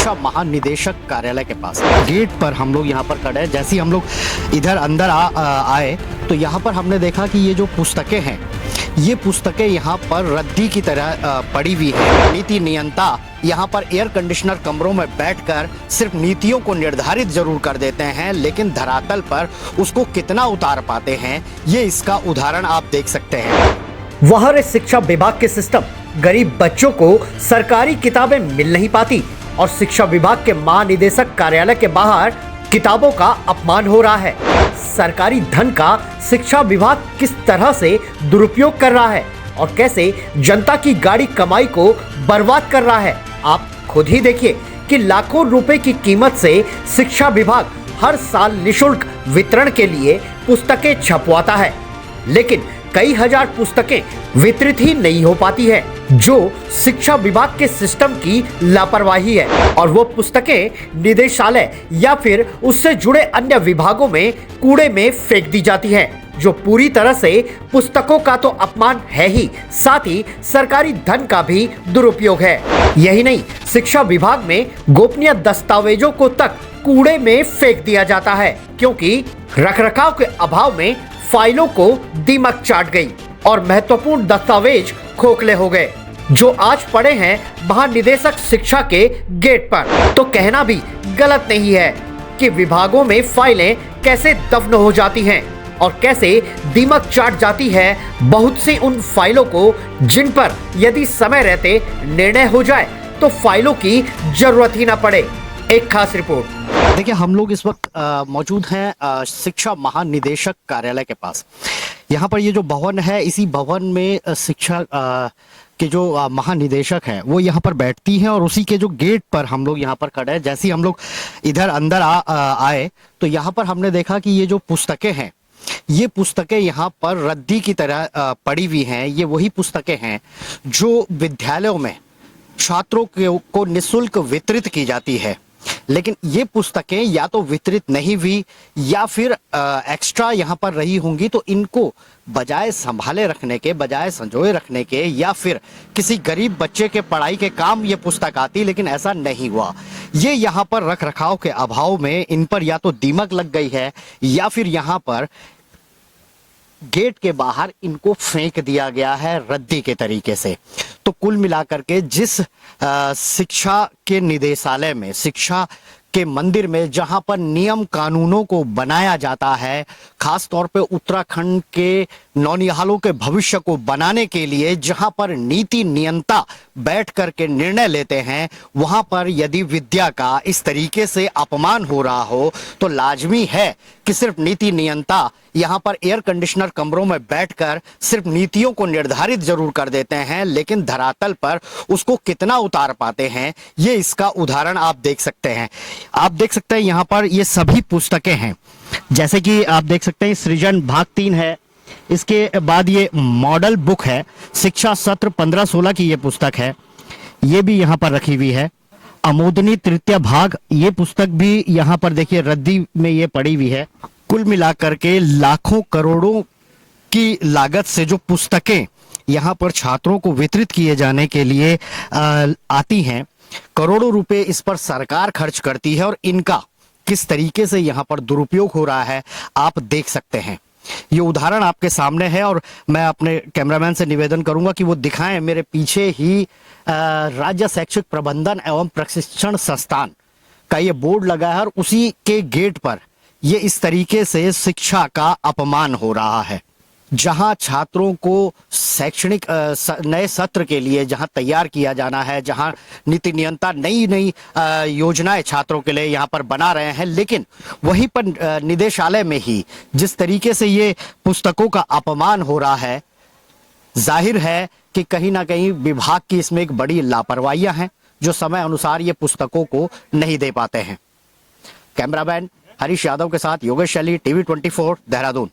शिक्षा महानिदेशक कार्यालय के पास गेट पर हम लोग यहाँ पर खड़े हैं। जैसे ही हम लोग इधर अंदर आए तो यहाँ पर हमने देखा कि ये जो पुस्तकें हैं, ये पुस्तकें यहाँ पर रद्दी की तरह पड़ी हुई है। नीति नियंता यहाँ पर एयर कंडीशनर कमरों में बैठकर सिर्फ नीतियों को निर्धारित जरूर कर देते हैं, लेकिन धरातल पर उसको कितना उतार पाते हैं, ये इसका उदाहरण आप देख सकते हैं। वह शिक्षा विभाग के सिस्टम गरीब बच्चों को सरकारी किताबें मिल नहीं पाती और शिक्षा विभाग के महानिदेशक कार्यालय के बाहर किताबों का अपमान हो रहा है। सरकारी धन का शिक्षा विभाग किस तरह से दुरुपयोग कर रहा है और कैसे जनता की गाड़ी कमाई को बर्बाद कर रहा है, आप खुद ही देखिए कि लाखों रुपए की कीमत से शिक्षा विभाग हर साल निशुल्क वितरण के लिए पुस्तकें छपवाता है, लेकिन कई हजार पुस्तकें वितरित ही नहीं हो पाती है, जो शिक्षा विभाग के सिस्टम की लापरवाही है। और वो पुस्तकें निदेशालय या फिर उससे जुड़े अन्य विभागों में कूड़े में फेंक दी जाती हैं, जो पूरी तरह से पुस्तकों का तो अपमान है ही, साथ ही सरकारी धन का भी दुरुपयोग है। यही नहीं, शिक्षा विभाग में गोपनीय दस्तावेजों को तक कूड़े में फेंक दिया जाता है, क्योंकि रखरखाव के अभाव में फाइलों को दीमक चाट गई और महत्वपूर्ण दस्तावेज खोखले हो गए, जो आज पड़े हैं महानिदेशक शिक्षा के गेट पर। तो कहना भी गलत नहीं है कि विभागों में फाइलें कैसे दफन हो जाती हैं और कैसे दीमक चाट जाती है बहुत सी उन फाइलों को, जिन पर यदि समय रहते निर्णय हो जाए तो फाइलों की जरूरत ही ना पड़े। एक खास रिपोर्ट। देखिए, हम लोग इस वक्त मौजूद हैं शिक्षा महानिदेशक कार्यालय के पास। यहाँ पर ये जो भवन है, इसी भवन में शिक्षा के जो महानिदेशक हैं वो यहाँ पर बैठती हैं और उसी के जो गेट पर हम लोग यहाँ पर खड़े हैं। जैसे ही हम लोग इधर अंदर आए तो यहाँ पर हमने देखा कि ये जो पुस्तकें हैं, ये पुस्तकें यहाँ पर रद्दी की तरह पड़ी हुई हैं। ये वही पुस्तकें हैं जो विद्यालयों में छात्रों को निःशुल्क वितरित की जाती है, लेकिन ये पुस्तकें या तो वितरित नहीं हुई या फिर एक्स्ट्रा यहाँ पर रही होंगी, तो इनको बजाय संभाले रखने के, बजाय संजोए रखने के, या फिर किसी गरीब बच्चे के पढ़ाई के काम ये पुस्तक आती, लेकिन ऐसा नहीं हुआ। ये यहाँ पर रख रखाव के अभाव में इन पर या तो दीमक लग गई है या फिर यहाँ पर गेट के बाहर इनको फेंक दिया गया है रद्दी के तरीके से। तो कुल मिलाकर के जिस शिक्षा के निदेशालय में, शिक्षा के मंदिर में, जहां पर नियम कानूनों को बनाया जाता है, खास तौर पे उत्तराखंड के नौनिहालों के भविष्य को बनाने के लिए, जहां पर नीति नियंता बैठ करके निर्णय लेते हैं, वहां पर यदि विद्या का इस तरीके से अपमान हो रहा हो तो लाजमी है कि सिर्फ नीति नियंता यहाँ पर एयर कंडीशनर कमरों में बैठकर सिर्फ नीतियों को निर्धारित जरूर कर देते हैं, लेकिन धरातल पर उसको कितना उतार पाते हैं, ये इसका उदाहरण आप देख सकते हैं। आप देख सकते हैं यहाँ पर ये सभी पुस्तकें हैं, जैसे कि आप देख सकते हैं सृजन भाग 3 है, इसके बाद ये मॉडल बुक है, शिक्षा सत्र 15-16 की ये पुस्तक है, ये भी यहाँ पर रखी हुई है। अमोदनी तृतीय भाग, ये पुस्तक भी यहाँ पर देखिए रद्दी में ये पड़ी हुई है। कुल मिलाकर के लाखों करोड़ों की लागत से जो पुस्तकें यहाँ पर छात्रों को वितरित किए जाने के लिए आती हैं, करोड़ों रुपए इस पर सरकार खर्च करती है और इनका किस तरीके से यहाँ पर दुरुपयोग हो रहा है आप देख सकते हैं। ये उदाहरण आपके सामने है और मैं अपने कैमरामैन से निवेदन करूंगा कि वो दिखाएं। मेरे पीछे ही राज्य शैक्षिक प्रबंधन एवं प्रशिक्षण संस्थान का ये बोर्ड लगा है और उसी के गेट पर ये इस तरीके से शिक्षा का अपमान हो रहा है। जहां छात्रों को शैक्षणिक नए सत्र के लिए जहां तैयार किया जाना है, जहां नीति नियंता नई नई योजनाएं छात्रों के लिए यहां पर बना रहे हैं, लेकिन वहीं पर निदेशालय में ही जिस तरीके से ये पुस्तकों का अपमान हो रहा है, जाहिर है कि कहीं ना कहीं विभाग की इसमें एक बड़ी लापरवाहियां हैं, जो समय अनुसार ये पुस्तकों को नहीं दे पाते हैं। कैमरामैन हरीश यादव के साथ योगेश शैली, टीवी 24, देहरादून।